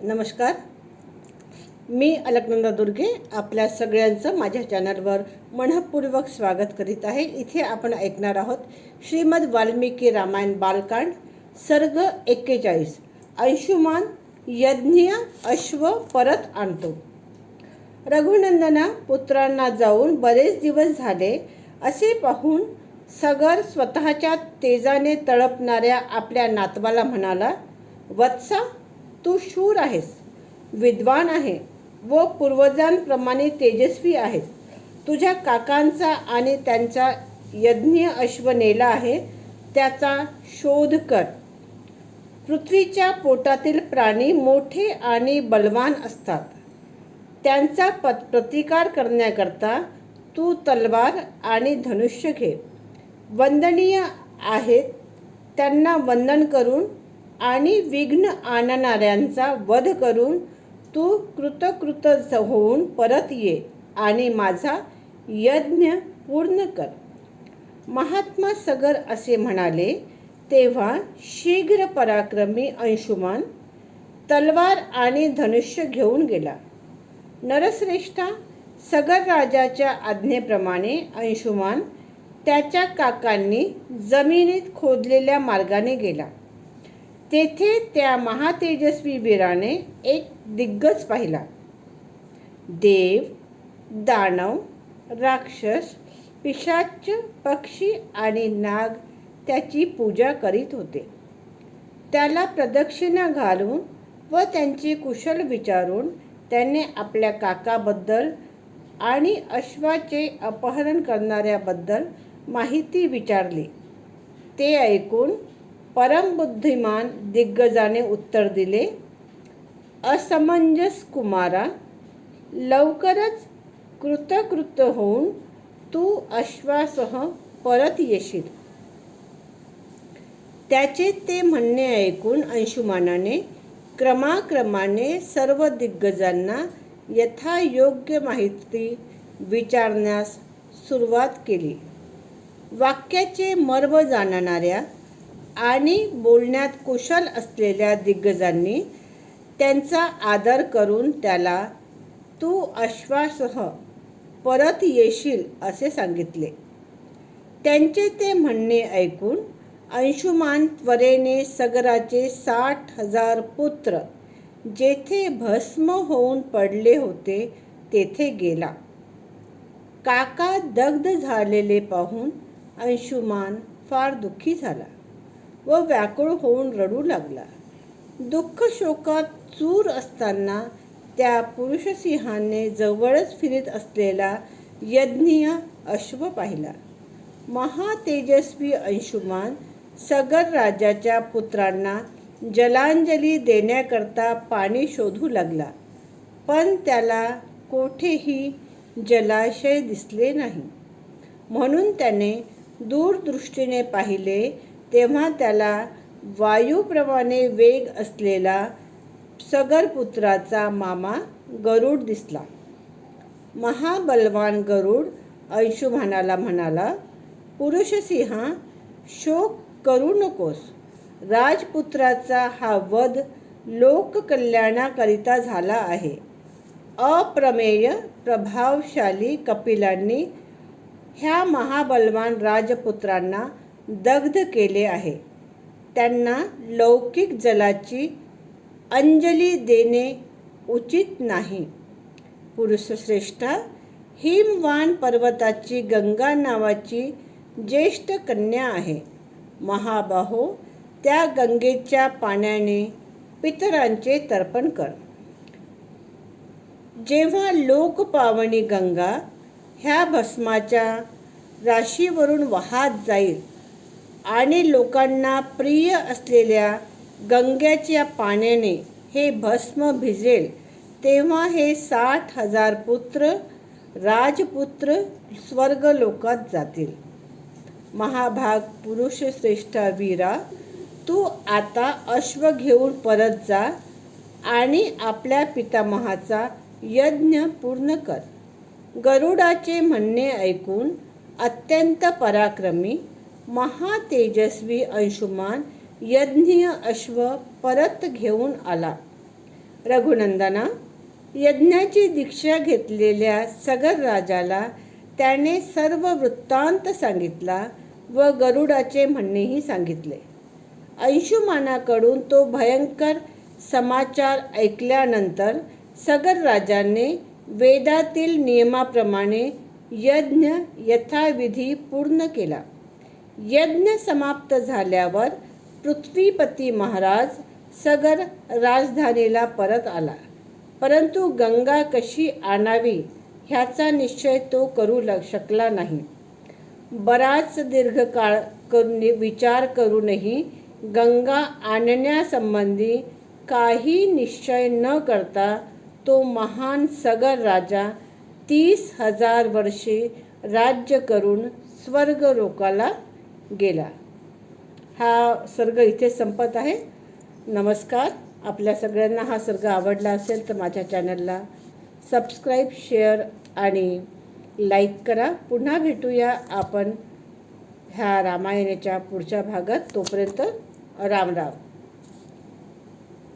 नमस्कार. मी अलकनंदा दुर्गे आपल्या सगळ्यांचं माझ्या चॅनलवर मनःपूर्वक स्वागत करीत आहे. इथे आपण ऐकणार आहोत श्रीमद वाल्मिकी रामायण बालकांड सर्ग 41. अंशुमान यज्ञ अश्व परत आणतो. रघुनंदना पुत्रांना जाऊन बरेच दिवस झाले असे पाहून सगर स्वतःच्या तेजाने तळपणाऱ्या आपल्या नातवाला म्हणाला, वत्सा, तू शूर आहेस, विद्वान आहे व पूर्वजांप्रमाणे तेजस्वी आहेस. तुझ्या काकांचा आणि त्यांचा यज्ञ अश्व नेला आहे, त्याचा शोध कर. पृथ्वीच्या पोटातील प्राणी मोठे आणि बलवान असतात. त्यांचा प्रतिकार करण्याकरता तू तलवार आणि धनुष्य घे. वंदनीय आहेत त्यांना वंदन करून आणि विघ्न आणणाऱ्यांचा वध करून तू कृतकृत होऊन परत ये आणि माझा यज्ञ पूर्ण कर. महात्मा सगर असे म्हणाले तेव्हा शीघ्र पराक्रमी अंशुमान तलवार आणि धनुष्य घेऊन गेला. नरश्रेष्ठा, सगर राजाच्या आज्ञेप्रमाणे अंशुमान त्याच्या काकांनी जमिनीत खोदलेल्या मार्गाने गेला. तेथे त्या महातेजस्वी वीराने एक दिग्गज पाहिला. देव, दानव, राक्षस, पिशाच, पक्षी आणि नाग त्याची पूजा करीत होते. त्याला प्रदक्षिणा घालून व त्यांची कुशल विचारून त्याने आपल्या काकाबद्दल आणि अश्वाचे अपहरण करणाऱ्याबद्दल माहिती विचारली. ते ऐकून परमबुद्धिमान दिग्गजाने उत्तर दिले, असमंजस कुमारा, लवकरच कृतकृत होऊन तू अश्वासह परत येशील. त्याचे ते म्हणणे ऐकून अंशुमानाने क्रमाक्रमाने सर्व दिग्गजांना यथायोग्य माहिती विचारण्यास सुरुवात केली. वाक्याचे मर्म जाणणाऱ्या आणि बोलण्यात कुशल असलेल्या दिग्गजांनी त्यांचा आदर करून त्याला तू अश्वासह परत येशील असे सांगितले. त्यांचे ते म्हणणे ऐकून अंशुमान त्वरेने सगराचे 60,000 पुत्र जेथे भस्म होऊन पडले होते तेथे गेला. काका दग्ध झालेले पाहून अंशुमान फार दुःखी झाला व व्याकुळ होऊन रडू लागला. दुःख शोकात चूर असताना त्या पुरुषसिंहाने जवळच फिरत असलेला यज्ञ अश्व पाहिला. महातेजस्वी अंशुमान सगर राजाच्या पुत्रांना जलांजली देण्याकरता पाणी शोधू लागला, पण त्याला कोठेही जलाशय दिसले नाही. म्हणून त्याने दूरदृष्टीने पाहिले तेव्हा त्याला वायूप्रमाणे वेग असलेला सगरपुत्राचा मामा गरुड दिसला. महाबलवान गरुड अंशुमानाला म्हणाला, पुरुषसिंहा, शोक करू नकोस. राजपुत्राचा हा वध लोककल्याणाकरिता झाला आहे. अप्रमेय प्रभावशाली कपिलांनी ह्या महाबलवान राजपुत्रांना दग्ध केले आहे. त्यांना लौकिक जलाची अंजली देणे उचित नाही. पुरुषश्रेष्ठा, हिमवान पर्वताची गंगा नावाची ज्येष्ठ कन्या आहे. महाबाहो, त्या गंगेच्या पाण्याने पितरांचे तर्पण कर. जेव्हा लोकपावनी गंगा ह्या भस्माच्या राशीवरून वाहत जाईल आणि लोकांना प्रिय असलेल्या गंगेच्या पाण्याने हे भस्म भिजेल, तेव्हा हे 60,000 पुत्र राजपुत्र स्वर्गलोकात जातील. महाभाग पुरुषश्रेष्ठा वीरा, तू आता अश्व घेऊन परत जा आणि आपल्या पितामहाचा यज्ञ पूर्ण कर. गरुडाचे म्हणणे ऐकून अत्यंत पराक्रमी महातेजस्वी अंशुमान यज्ञ अश्व परत घेऊन आला. रघुनंदना, यज्ञाची दीक्षा घेतलेल्या सगर राजाला त्याने सर्व वृत्तांत सांगितला व गरुडाचे म्हणणेही सांगितले. अंशुमानाकडून तो भयंकर समाचार ऐकल्यानंतर सगर राजाने वेदातील नियमाप्रमाणे यज्ञ यथाविधी पूर्ण केला. यज्ञ समाप्त झाल्यावर पृथ्वीपती महाराज सगर राजधानीला परत आला, परंतु गंगा कशी आणावी ह्याचा निश्चय तो करू शकला नाही. बराच दीर्घकाळ विचार करूनही गंगा आणण्यासंबंधी काही निश्चय न करता तो महान सगर राजा 30,000 वर्षे राज्य करून स्वर्गलोकाला गेला. हा सर्ग इथे संपत आहे. नमस्कार. आपल्या सगळ्यांना हा सर्ग आवडला असेल तर माझ्या चॅनलला सबस्क्राईब, शेअर आणि लाईक करा. पुन्हा भेटूया आपण ह्या रामायणाच्या पुढच्या भागात. तोपर्यंत राम राम.